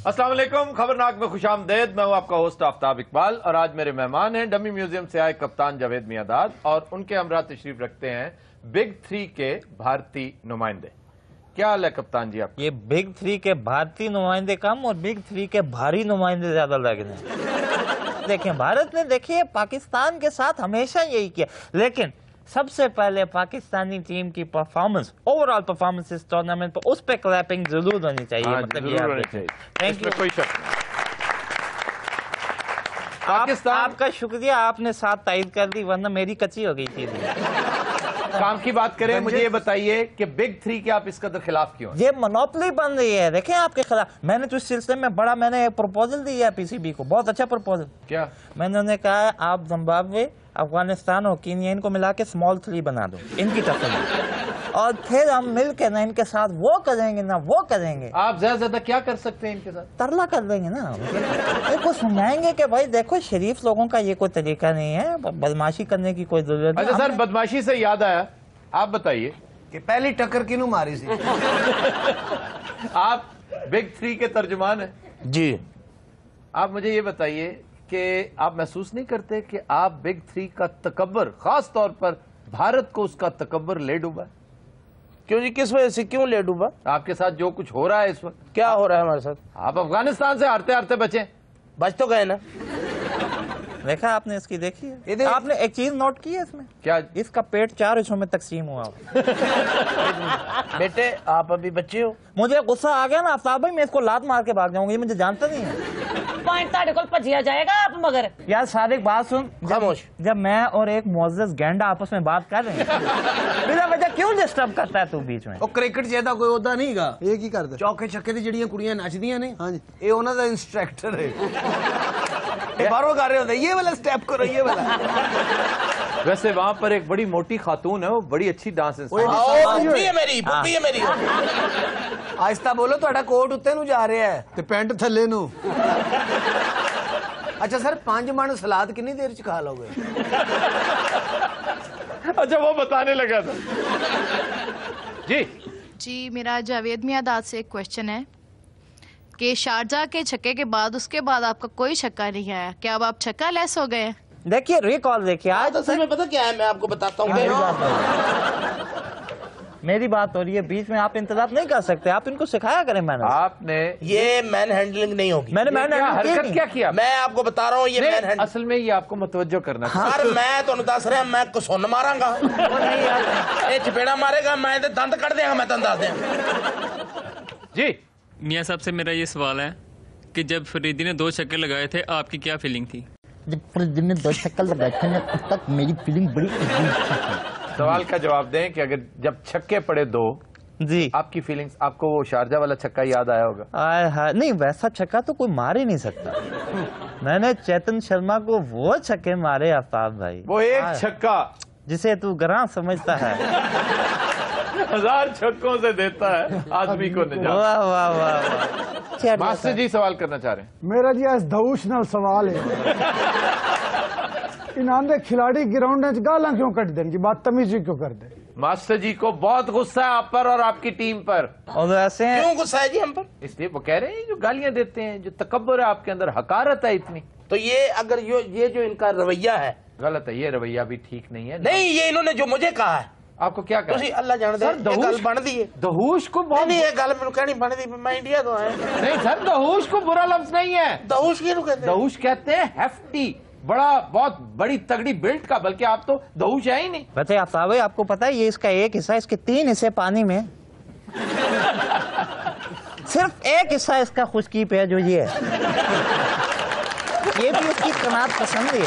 السلام علیکم، خبرناک میں خوش آمدید. میں ہوں آپ کا ہوسٹ آفتاب اقبال اور آج میرے مہمان ہیں ڈمی میوزیم سے آئے کپتان جاوید میاں-داد اور ان کے ہمراہ تشریف رکھتے ہیں بگ 3 کے بھارتی نمائندے. کیا حال ہے کپتان جی آپ؟ یہ بگ 3 کے بھارتی نمائندے کم اور بگ 3 کے بھاری نمائندے زیادہ لگ رہے ہیں. دیکھیں بھارت نے دیکھیے پاکستان کے ساتھ ہمیشہ یہی کیا، لیکن سب سے پہلے پاکستانی ٹیم کی پرفارمنس، اوور آل پرفارمنس اس ٹورنامنٹ پر، اس پہ کلیپنگ ضرور ہونی چاہیے. Thank you. کوئی شک آپ کا شکریہ، آپ نے ساتھ تائید کر دی ورنہ میری کچی ہو گئی تھی. کام کی بات کریں، مجھے یہ بتائیے کہ بگ 3 کے آپ اس قدر خلاف کیوں ہیں؟ یہ منوپلی بن رہی ہے. دیکھیں آپ کے خلاف میں نے تو اس سلسلے میں میں نے ایک پروپوزل دی ہے پی سی بی کو، بہت اچھا پروپوزل. کیا میں نے انہیں کہا ہے آپ زمبابوے، افغانستان اور کینیا ان کو ملا کے اسمال 3 بنا دو، ان کی ٹفل اور پھر ہم مل کے نہ ان کے ساتھ وہ کریں گے نہ وہ کریں گے. آپ زیادہ زیادہ کیا کر سکتے ہیں ان کے ساتھ؟ ترلا کر دیں گے نا، ان کو سمجھائیں گے کہ بھائی دیکھو شریف لوگوں کا یہ کوئی طریقہ نہیں ہے، بدماشی کرنے کی کوئی ضرورت نہیں. اچھا سر، بدماشی سے یاد آیا، آپ بتائیے کہ پہلی ٹکر کینوں ماری سی؟ آپ بگ 3 کے ترجمان ہیں جی. آپ مجھے یہ بتائیے کہ آپ محسوس نہیں کرتے کہ آپ بگ 3 کا تکبر، خاص طور پر بھارت کو اس کا تکبر لے ڈوبا ہے؟ کیوں جی، کس وجہ سے کیوں لے ڈوبا؟ آپ کے ساتھ جو کچھ ہو رہا ہے اس وقت. کیا ہو رہا ہے ہمارے ساتھ؟ آپ افغانستان سے ہارتے ہارتے بچے. بچ تو گئے نا. دیکھا آپ نے اس کی دیکھی ہے؟ آپ نے ایک چیز نوٹ کی ہے اس میں؟ کیا؟ اس کا پیٹ 4 حصوں میں تقسیم ہوا. بیٹے آپ ابھی بچے ہو. مجھے غصہ آ گیا نا آفتاب بھائی، میں اس کو لات مار کے بھاگ جاؤں گا، یہ مجھے جانتا نہیں ہے. پوائنٹ تاڑے کول پجیا جائے گا آپ مگر. یار صادق بات سن، خاموش. جب میں اور ایک معزز گینڈا آپس میں بات کر رہے ہیں بلا وجہ کیوں ڈسٹرب کرتا ہے تو بیچ میں؟ وہ کرکٹ جیسا کوئی عہدہ نہیں گا. یہ کی کردا چوکے چھکے دی جڑیاں کڑیاں نچدیاں نے، ہاں جی، یہ انہاں دا انسٹرکٹر ہے. یہ باہروں کر رہے ہوتے یہ والا سٹیپ کرو، یہ والا. ویسے وہاں پر ایک بڑی موٹی خاتون ہے، وہ بڑی اچھی ڈانس میری آہستہ بولو، تہاڈا کوٹ اتنے نو جا رہا ہے تے پینٹ تھلے نو. اچھا سر، 5 من سلاد کنی دیر چ کھا لو گے؟ اچھا وہ بتانے لگا تھا. جی میرا جاوید میاں-داد سے ایک کوشچن ہے کہ شارجہ کے چھکے کے بعد اس کے بعد آپ کا کوئی چھکا نہیں آیا، کیا اب آپ چھکا لیس ہو گئے؟ دیکھیے ریکال دیکھیے آج اصل میں پتہ کیا ہے، میں آپ کو بتاتا ہوں. میری بات ہو رہی ہے، بیچ میں آپ انتظار نہیں کر سکتے، آپ ان کو سکھایا کریں. میں نے آپ نے یہ مین ہینڈلنگ نہیں ہوگی. میں نے حرکت کیا کیا؟ میں آپ کو بتا رہا ہوں یہ مین ہینڈلنگ. اصل میں یہ آپ کو متوجہ کرنا تھا. سر میں تمہیں دس رہا میں کسن ماراں گا، یہ چپیڑا مارے گا، میں دند کٹ دیا گا، میں تمہیں دس دیا. جی میاں صاحب سے میرا یہ سوال ہے کہ جب فریدی نے 2 چھکے لگائے تھے آپ کی کیا فیلنگ تھی؟ جب فریدی نے 2 چھکے لگائے تھے اس تک میری فیلنگ بڑی عجیب تھی. سوال کا جواب دیں کہ اگر جب چھکے پڑے 2 جی آپ کی فیلنگز، آپ کو وہ شارجہ والا چھکا یاد آیا ہوگا؟ نہیں ویسا چھکا تو کوئی مار ہی نہیں سکتا. میں نے چیتن شرما کو وہ چھکے مارے آفتاب بھائی، وہ ایک چھکا جسے تو گراں سمجھتا ہے 1000 چھکوں سے دیتا ہے آدمی کو نجات. واہ واہ واہ. ماسٹر جی سوال کرنا چاہ رہے ہیں. میرا جی آج دھوش نال سوال ہے. انہاں دے کھلاڑی گراؤنڈ وچ گالاں کیوں کٹ دین جی، بدتمیزی کیوں کر دے؟ ماسٹر جی کو بہت غصہ ہے آپ پر اور آپ کی ٹیم پر. اور ایسے کیوں غصہ ہے جی ہم پر؟ اس لیے وہ کہہ رہے ہیں جو گالیاں دیتے ہیں، جو تکبر ہے آپ کے اندر، حقارت ہے اتنی. تو یہ اگر یہ جو ان کا رویہ ہے غلط ہے، یہ رویہ بھی ٹھیک نہیں ہے. نہیں، یہ انہوں نے جو مجھے کہا ہے، آپ کو کیا کہا؟ اللہ جان دے یہ گل بن دی ہے. دہوش کو بہت نہیں، یہ گل میرے کہنی بن دی، میں انڈیا تو آیا. نہیں سر، دہوش کو برا لفظ نہیں ہے. دہوش کیوں کہتے ہیں؟ دہوش کہتے ہیں ہیفٹی، بڑا، بہت بڑی تگڑی بلٹ کا، بلکہ آپ تو دہوش ہے ہی نہیں. بتائیے آفتاب بھائی، آپ کو پتا ہے یہ اس کا ایک حصہ، اس کے 3 حصے پانی میں، صرف ایک حصہ اس کا خشکی پہ ہے جو یہ ہے. یہ بھی اس کی قناعت پسند ہے.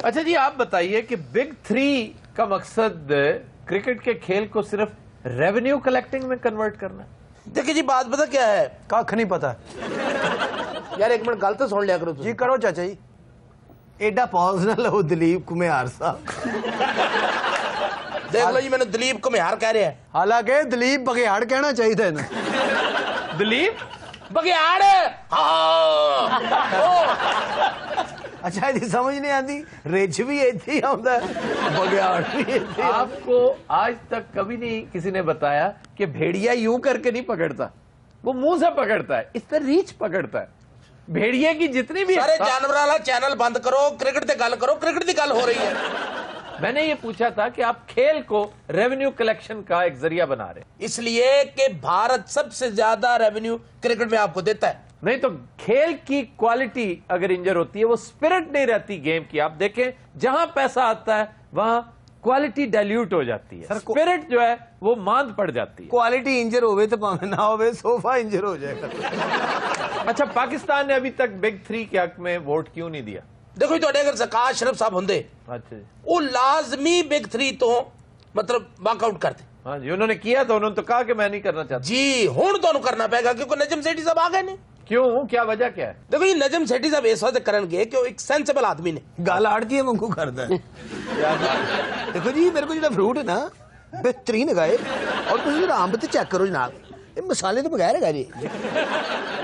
اچھا جی آپ بتائیے کہ بگ 3 کا مقصد کرکٹ کے کھیل کو صرف ریونیو کلیکٹنگ میں کنورٹ کرنا ہے؟ دیکھیں جی بات پتہ کیا ہے، کھ نہیں پتا یار ایک منٹ گل تو سن لیا کرو جی. کرو چاچا جی. ایڈا پاز نہ لو دلیپ کمیار صاحب. دیکھ لو جی میں نے دلیپ کمیار کہہ رہا ہے، حالانکہ دلیپ بگیاڑ کہنا چاہیے نا. دلیپ بگیاڑ. اچھا جی سمجھ نہیں آتی رچ بھی ایتھے ہی آتا ہے بگیاڑ بھی ایتھے ہی آپ کو آج تک کبھی نہیں کسی نے بتایا کہ بھیڑیا یوں کر کے نہیں پکڑتا, وہ منہ سے پکڑتا ہے, اس طرح ریچھ پکڑتا ہے. بھیڑیے کی جتنی بھی سارے جانور والا چینل بند کرو, کرکٹ تے گل کرو, کرکٹ دی گل ہو رہی ہے. میں نے یہ پوچھا تھا کہ آپ کھیل کو ریونیو کلیکشن کا ایک ذریعہ بنا رہے ہیں. اس لیے کہ بھارت سب سے زیادہ ریونیو کرکٹ میں آپ کو دیتا ہے. نہیں تو کھیل کی کوالٹی اگر انجر ہوتی ہے, وہ سپرٹ نہیں رہتی گیم کی. آپ دیکھیں جہاں پیسہ آتا ہے وہاں کوالٹی ڈائلیوٹ ہو جاتی ہے, سپرٹ جو ہے وہ ماند پڑ جاتی ہے. کوالٹی انجر ہوئے تو پاوے نہ ہوئے, صوفہ انجر ہو جائے گا. اچھا, پاکستان نے ابھی تک بگ 3 کے حق میں ووٹ کیوں نہیں دیا؟ دیکھو جی اگر زکات اشرف صاحب ہوندے اچھا جی, وہ لازمی بگ 3 تو مطلب واک آؤٹ کرتے. ہاں جی, انہوں نے کیا تو انہوں نے تو کہا کہ میں نہیں کرنا چاہتا. جی ہوں تو کرنا پائے گا کیونکہ نجم سیٹھی صاحب آ گئے نہیں. کیوں, کیا وجہ کیا ہے؟ دیکھو جی نجم سیٹھی صاحب اس وجہ کرن گے کہ وہ ایک سینسیبل آدمی نے. گل آڑتی ہے منگو کرتا ہے. دیکھو جی میرے کو جڑا فروٹ ہے نا بہترین ہے, اور تسی ذرا آم تے چیک کرو جناب, یہ مسالے تو بغیر ہے جی.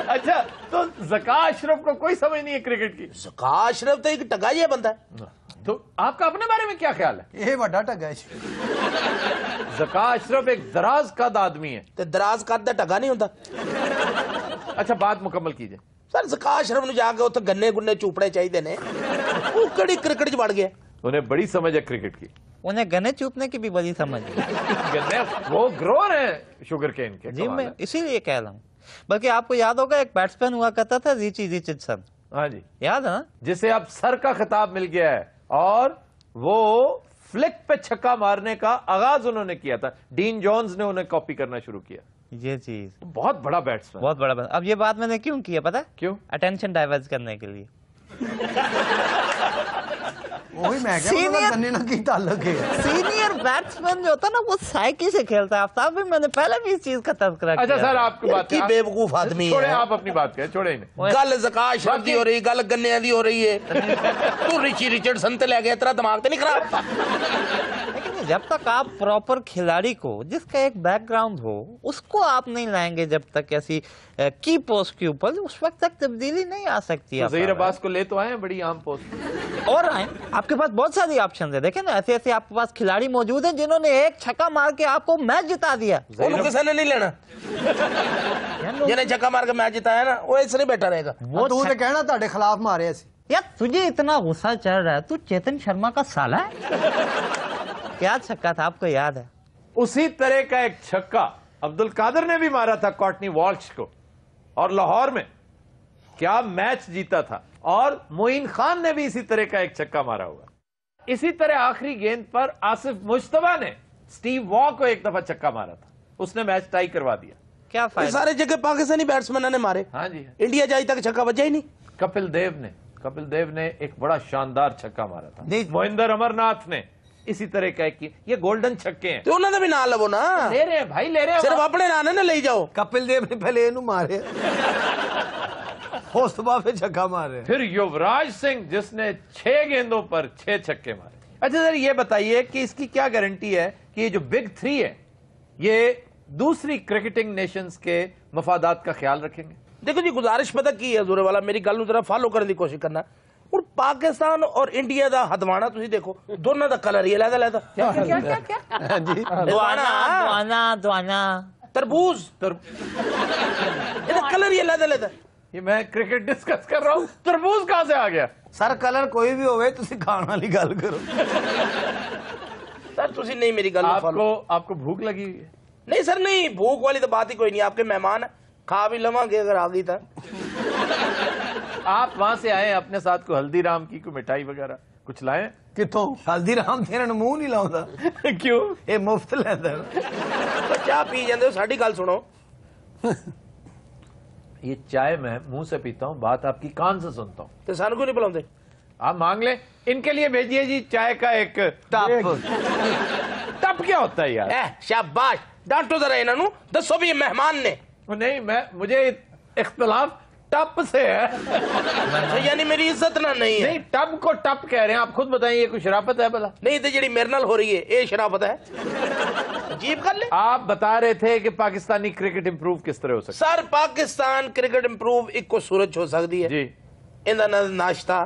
اچھا, تو زکات اشرف کو کوئی سمجھ نہیں ہے کرکٹ کی؟ زکات اشرف تو ایک ٹگائی بندہ ہے. تو آپ کا اپنے بارے میں کیا خیال ہے؟ یہ بڑا ٹگا ہے. زکات اشرف ایک دراز قد آدمی ہے. تے دراز قد دا ٹگا نہیں ہوندا. اچھا, بات مکمل کیجئے. سر زکات اشرف نے جا کے اتنے گنے گنے چوپڑے چاہیے نے, وہ کڑی کرکٹ چ بڑھ گیا. انہیں بڑی سمجھ ہے کرکٹ کی. انہیں گنے چوپنے کی بھی بڑی سمجھ ہے. گنے وہ گروور ہیں شوگر کین کے. جی میں اسی لیے کہہ رہا ہوں. بلکہ آپ کو یاد ہوگا ایک بیٹسمین ہوا کرتا تھا ریچی ریچرڈسن. ہاں جی, یاد ہے نا, جسے اب سر کا خطاب مل گیا ہے, اور وہ فلک پہ چھکا مارنے کا آغاز انہوں نے کیا تھا. ڈین جونز نے انہیں کاپی کرنا شروع کیا. یہ چیز بہت بڑا بیٹسمین, بہت بڑا. اب یہ بات میں نے کیوں کیا پتا, کیوں؟ اٹینشن ڈائیورٹ کرنے کے لیے. وہی میں کہا گنے نہ کی تعلق ہے. سینئر بیٹسمین جو ہوتا ہے نا وہ سائیکی سے کھیلتا ہے. آفتاب بھی میں نے پہلے بھی اس چیز کا تذکرہ کیا. اچھا سر, آپ کی بات کی بے وقوف آدمی چھوڑیں, ہے. آپ اپنی بات کریں, چھوڑیں انہیں. گل زکات اشرف دی ہو رہی, گل گنے دی ہو رہی ہے. تو ریچی ریچرڈسن تے لے گیا, تیرا دماغ تے نہیں خراب؟ لیکن جب تک آپ پراپر کھلاڑی کو جس کا ایک بیک گراؤنڈ ہو اس کو آپ نہیں لائیں گے, جب تک ایسی کی پوسٹ کے اوپر, اس وقت تک تبدیلی نہیں آ سکتی. ظہیر عباس کو لے تو آئے ہیں بڑی عام پوسٹ, اور آئیں, آپ کے پاس بہت ساری آپشن ہے. دیکھیں نا ایسے ایسے آپ کے پاس کھلاڑی موجود ہیں جنہوں نے ایک چھکا مار کے آپ کو میچ جتا دیا. انہوں کسی نے نہیں لینا. جنہیں چھکا مار کے میچ جتایا نا وہ اس نے بیٹھا رہے گا. وہ تو کہنا تہاڈے خلاف مارے اسی. یار تجھے اتنا غصہ چڑھ رہا ہے, تو چیتن شرما کا سالہ ہے. کیا چھکا تھا آپ کو یاد ہے؟ اسی طرح کا ایک چھکا عبد القادر نے بھی مارا تھا کارٹنی والش کو, اور لاہور میں کیا میچ جیتا تھا. اور معین خان نے بھی اسی طرح کا ایک چھکا مارا ہوا. اسی طرح آخری گیند پر آصف مجتبیٰ نے سٹیو واہ کو ایک دفعہ چھکا مارا تھا, اس نے میچ ٹائی کروا دیا. کیا فائدہ؟ سارے جگہ پاکستانی بیٹسمینوں نے مارے. ہاں جی, انڈیا جائی تک چھکا بجا ہی نہیں. کپل دیو نے ایک بڑا شاندار چھکا مارا تھا. مہندر امرناتھ نے اسی طرح کا ایک, یہ گولڈن چھکے ہیں. تو انہوں نے بھی نام لو نا, لے رہے ہیں بھائی, لے رہے ہیں. صرف اپنے نام نے لے جاؤ. کپل دیو نے پہلے اینو مارے, اس تو بعد چھکا مارے. پھر یوراج سنگھ جس نے 6 گیندوں پر 6 چھکے مارے. اچھا سر, یہ بتائیے کہ اس کی کیا گارنٹی ہے کہ یہ جو بگ 3 ہے یہ دوسری کرکٹنگ نیشنز کے مفادات کا خیال رکھیں گے؟ دیکھو جی گزارش پتہ کی ہے زورے والا, میری گل نو ذرا فالو کرنے دی کوشش کرنا. اور پاکستان اور انڈیا دا ہدوانا تسی دیکھو, دونوں دا کلر ہی علیحدہ علیحدہ. کیا جی دوانا تربوز, یہ کلر ہی علیحدہ علیحدہ. یہ میں کرکٹ ڈسکس کر رہا ہوں, تربوز کہاں سے آ گیا؟ سر کلر کوئی بھی ہوئے تسی کھان والی گل کرو. سر تسی نہیں میری گل فالو. آپ کو بھوک لگی ہوئی ہے؟ نہیں سر نہیں, بھوک والی تو بات ہی کوئی نہیں. آپ کے مہمان کھا بھی لواں گے اگر آ گئی تھا. آپ وہاں سے آئے, اپنے ساتھ کو ہلدی رام کی کوئی مٹھائی وغیرہ کچھ لائیں؟ کتوں ہلدی رام تیرے منہ نہیں لاؤں. کیوں؟ یہ مفت لینا. چاہ پی جاندے ہو, ساڈی گل سنو. یہ چائے میں منہ سے پیتا ہوں, بات آپ کی کان سے سنتا ہوں. تو سانو کیوں نہیں بلاؤندے؟ آپ مانگ لیں. ان کے لیے بھیجیے جی چائے کا ایک ٹپ. ٹپ کیا ہوتا ہے یار؟ شاباش, ڈانٹو ذرا انہاں نو, دسو بھی مہمان نے. نہیں, مجھے اختلاف ٹپ سے ہے. یعنی میری عزت نہ نہیں ہے. نہیں, ٹپ کو ٹپ کہہ رہے ہیں آپ, خود بتائیں یہ کوئی شرافت ہے بھلا؟ نہیں تو جڑی میرے نال ہو رہی ہے یہ شرافت ہے. عجیب گل ہے. آپ بتا رہے تھے کہ پاکستانی کرکٹ امپروو کس طرح ہو سکتا سر پاکستان کرکٹ امپروو ایک کو صورت ہو سکتی ہے جی. اندا ناشتہ,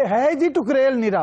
ਇਹ ਹੈ ਜੀ ਟੁਕਰੇਲ ਨੀਰਾ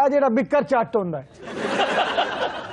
ਆ ਜਿਹੜਾ ਬਿੱਕਰ ਚੱਟ ਹੁੰਦਾ ਹੈ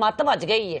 ਮੱਤ ਵੱਜ ਗਈ ਹੈ।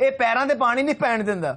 ਇਹ ਪੈਰਾਂ ਤੇ ਪਾਣੀ ਨਹੀਂ ਪੈਣ ਦਿੰਦਾ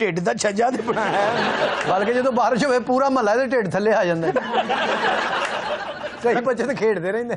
ਢਿੱਡ ਦਾ ਛੱਜਾ ਤੇ ਬਣਾਇਆ ਬਲਕਿ ਜਦੋਂ ਬਾਰਿਸ਼ ਹੋਵੇ ਪੂਰਾ ਮਹੱਲਾ ਇਹਦੇ ਢਿੱਡ ਥੱਲੇ ਆ ਜਾਂਦਾ ਕਈ ਬੱਚੇ ਤਾਂ ਖੇਡਦੇ ਰਹਿੰਦੇ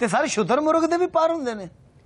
ਤੇ ਸਰ ਸ਼ੁਤਰਮੁਰਗ ਦੇ ਵੀ ਪਰ ਹੁੰਦੇ ਨੇ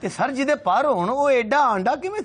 ਤੇ ਸਰ ਜਿਹਦੇ ਪਰ ਹੋਣ ਉਹ ਐਡਾ ਆਂਡਾ ਕਿਵੇਂ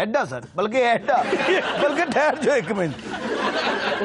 ਐਡਾ ਸਰ ਬਲਕਿ ਐਡਾ ਬਲਕਿ ਠਹਿਰ ਜੋ ਇੱਕ ਮਿੰਟ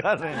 ਕਰ ਰਿਹਾ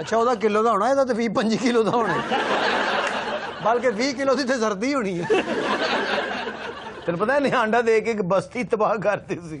ਅੱਛਾ ਉਹਦਾ ਕਿਲੋ ਦਾ ਹੋਣਾ ਇਹਦਾ ਤਾਂ 20-25 ਕਿਲੋ ਦਾ ਹੋਣਾ ਬਲਕਿ 20 ਕਿਲੋ ਦੀ ਤੇ ਸਰਦੀ ਹੋਣੀ ਹੈ ਤੈਨੂੰ ਪਤਾ ਨਹੀਂ ਆਂਡਾ ਦੇ ਕੇ ਇੱਕ ਬਸਤੀ ਤਬਾਹ ਕਰਤੀ ਸੀ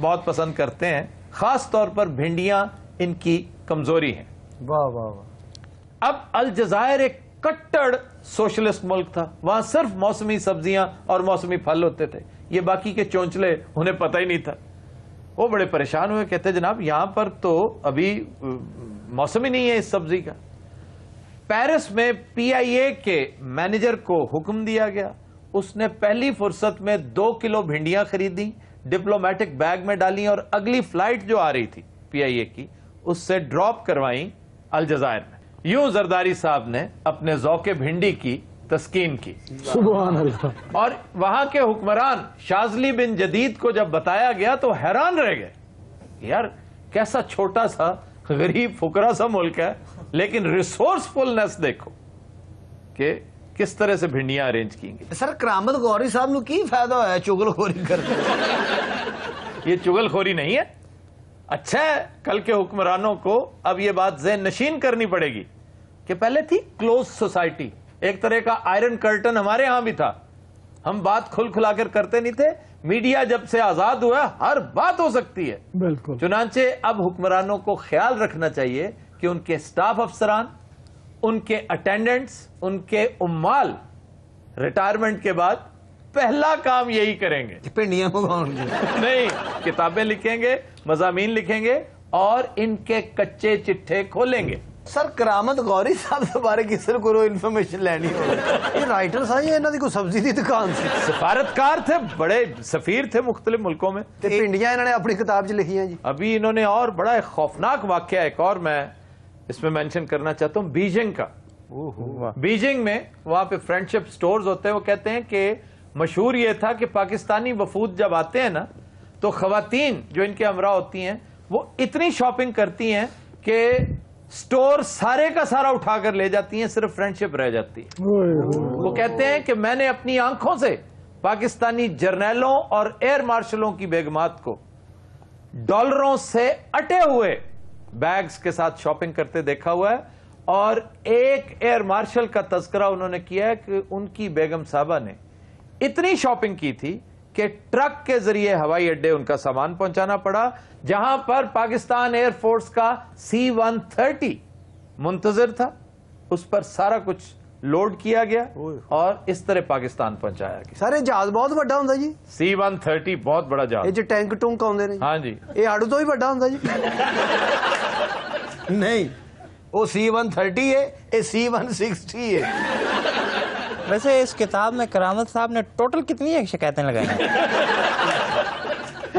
بہت پسند کرتے ہیں, خاص طور پر بھنڈیاں ان کی کمزوری ہیں. واہ واہ واہ. اب الجزائر ایک کٹڑ سوشلسٹ ملک تھا, وہاں صرف موسمی سبزیاں اور موسمی پھل ہوتے تھے, یہ باقی کے چونچلے انہیں پتہ ہی نہیں تھا. وہ بڑے پریشان ہوئے, کہتے جناب یہاں پر تو ابھی موسم ہی نہیں ہے اس سبزی کا. پیرس میں پی آئی اے کے مینیجر کو حکم دیا گیا, اس نے پہلی فرصت میں 2 کلو بھنڈیاں خریدیں, ڈپلومیٹک بیگ میں ڈالیں اور اگلی فلائٹ جو آ رہی تھی پی آئی اے کی اس سے ڈراپ کروائیں الجزائر میں. یوں زرداری صاحب نے اپنے ذوق بھنڈی کی تسکین کی. سبحان اللہ. اور وہاں کے حکمران شاذلی بن جدید کو جب بتایا گیا تو حیران رہ گئے, یار کیسا چھوٹا سا غریب فقرا سا ملک ہے, لیکن ریسورسفلنس دیکھو کہ کس طرح سے بھنڈیاں ارینج کی گئی. سر کرامت گوری صاحب نو کی فائدہ ہوا ہے چگل خوری کرتے؟ یہ چگل خوری نہیں ہے, اچھا ہے کل کے حکمرانوں کو اب یہ بات ذہن نشین کرنی پڑے گی کہ پہلے تھی کلوز سوسائٹی, ایک طرح کا آئرن کرٹن ہمارے ہاں بھی تھا, ہم بات کھل کھلا کر کرتے نہیں تھے. میڈیا جب سے آزاد ہوا ہر بات ہو سکتی ہے. بالکل. چنانچہ اب حکمرانوں کو خیال رکھنا چاہیے کہ ان کے سٹاف افسران, ان کے اٹینڈنٹس, ان کے عمال ریٹائرمنٹ کے بعد پہلا کام یہی کریں گے, پنڈیاں پکاؤں گے. نہیں کتابیں لکھیں گے, مضامین لکھیں گے اور ان کے کچے چٹھے کھولیں گے. سر کرامت گوری صاحب سے بارے کسی کو انفارمیشن لینی ہو, یہ رائٹر صاحب انہوں کی کوئی سبزی دی دکان سی, سفارتکار تھے, بڑے سفیر تھے مختلف ملکوں میں. پنڈیاں انہوں نے اپنی کتاب چ لکھی ہیں جی. ابھی انہوں نے اور بڑا ایک خوفناک واقعہ ایک اور میں اس میں مینشن کرنا چاہتا ہوں, بیجنگ کا. بیجنگ میں وہاں پہ فرینڈشپ سٹورز ہوتے ہیں, وہ کہتے ہیں کہ مشہور یہ تھا کہ پاکستانی وفود جب آتے ہیں نا تو خواتین جو ان کے ہمراہ ہوتی ہیں وہ اتنی شاپنگ کرتی ہیں کہ سٹور سارے کا سارا اٹھا کر لے جاتی ہیں, صرف فرینڈشپ رہ جاتی ہے. وہ کہتے ہیں کہ میں نے اپنی آنکھوں سے پاکستانی جرنیلوں اور ایئر مارشلوں کی بیگمات کو ڈالروں سے اٹے ہوئے بیگز کے ساتھ شاپنگ کرتے دیکھا ہوا ہے. اور ایک ایئر مارشل کا تذکرہ انہوں نے کیا ہے کہ ان کی بیگم صاحبہ نے اتنی شاپنگ کی تھی کہ ٹرک کے ذریعے ہوائی اڈے ان کا سامان پہنچانا پڑا, جہاں پر پاکستان ایئر فورس کا C-130 منتظر تھا, اس پر سارا کچھ لوڈ کیا گیا اور اس طرح پاکستان پہنچایا گیا. سر یہ جہاز بہت بڑا ہوندا جی. C-130 بہت بڑا جہاز. یہ جو ٹینک ٹونک آؤندے نے, ہاں جی, یہ آڑو تو ہی بڑا ہوندا جی. نہیں وہ C-130 ہے, یہ C-160 ہے. ویسے اس کتاب میں کرامت صاحب نے ٹوٹل کتنی شکایتیں لگائی ہیں؟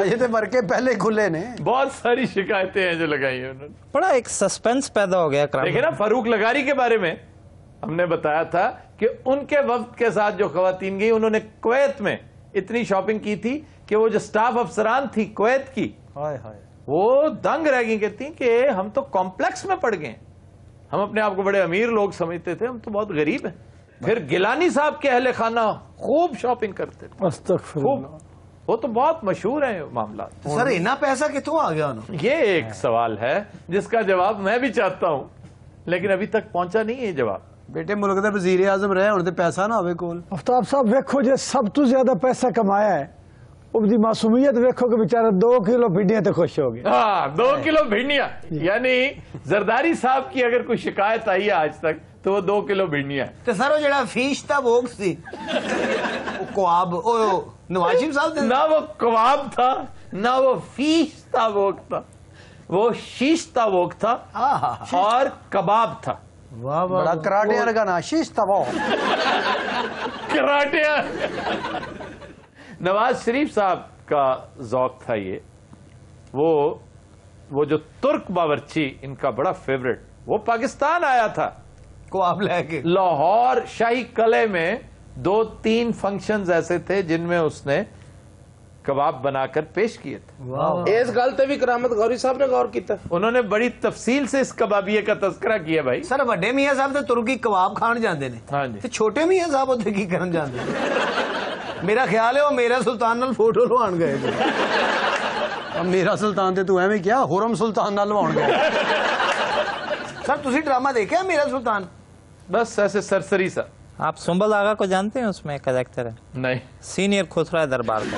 یہ تو مر کے پہلے کھلے نے. بہت ساری شکایتیں ہیں جو لگائی ہیں انہوں نے. بڑا ایک سسپینس پیدا ہو گیا دیکھیں نا, فاروق لغاری کے بارے میں ہم نے بتایا تھا کہ ان کے وفد کے ساتھ جو خواتین گئی انہوں نے کویت میں اتنی شاپنگ کی تھی کہ وہ جو سٹاف افسران تھی کویت کی وہ دنگ رہ گئی, کہتی کہ ہم تو کمپلیکس میں پڑ گئے, ہم اپنے آپ کو بڑے امیر لوگ سمجھتے تھے, ہم تو بہت غریب ہیں. پھر گیلانی صاحب کے اہل خانہ خوب شاپنگ کرتے تھے, استغفر خوب, اللہ. وہ تو بہت مشہور ہیں معاملات. سر اتنا پیسہ کتوں آ گیا انہوں؟ یہ ایک سوال ہے جس کا جواب میں بھی چاہتا ہوں, لیکن ابھی تک پہنچا نہیں ہے جواب. بیٹے ملک دا وزیر اعظم رہے ہوں تے پیسہ نہ ہوئے کول. آفتاب صاحب ویکھو جے سب تو زیادہ پیسہ کمایا ہے, اب دی معصومیت ویکھو کہ بیچارہ 2 کلو بھنڈیاں تے خوش ہو گئے. ہاں 2 کلو بھنڈیاں, یعنی زرداری صاحب کی اگر کوئی شکایت آئی ہے آج تک تو وہ 2 کلو بھنڈیاں. تے سر وہ جڑا فیش تھا وہ سی کواب, او نواز شریف صاحب نہ وہ کواب تھا نہ وہ فیش تھا ووک تھا, وہ شیش تھا ووک تھا اور کباب تھا. بڑا کراٹے لگا نا, شیش تھا وہ کراٹے. نواز شریف صاحب کا ذوق تھا یہ, وہ جو ترک باورچی ان کا بڑا فیوریٹ, وہ پاکستان آیا تھا کواب لے کے. لاہور شاہی قلعے میں 2-3 فنکشنز ایسے تھے جن میں اس نے کباب بنا کر پیش کیے تھے. اس گل تے بھی کرامت گوری صاحب نے غور کیتا. انہوں نے بڑی تفصیل سے اس کبابیے کا تذکرہ کیا. بھائی سر وڈے میاں صاحب تے ترکی کباب کھان جاندے نے, ہاں جی, تے چھوٹے میاں صاحب اوتھے کی کرن جاندے نے؟ میرا خیال ہے وہ میرا سلطان نال فوٹو لوان گئے. میرا سلطان تے تو ایویں کیا حرم سلطان نال لوان گئے. سر تسی ڈرامہ دیکھا میرا سلطان؟ بس ایسے سرسری سا. آپ سنبل آغا کو جانتے ہیں؟ اس میں کریکٹر ہے نہیں, سینئر کھسرا دربار کا.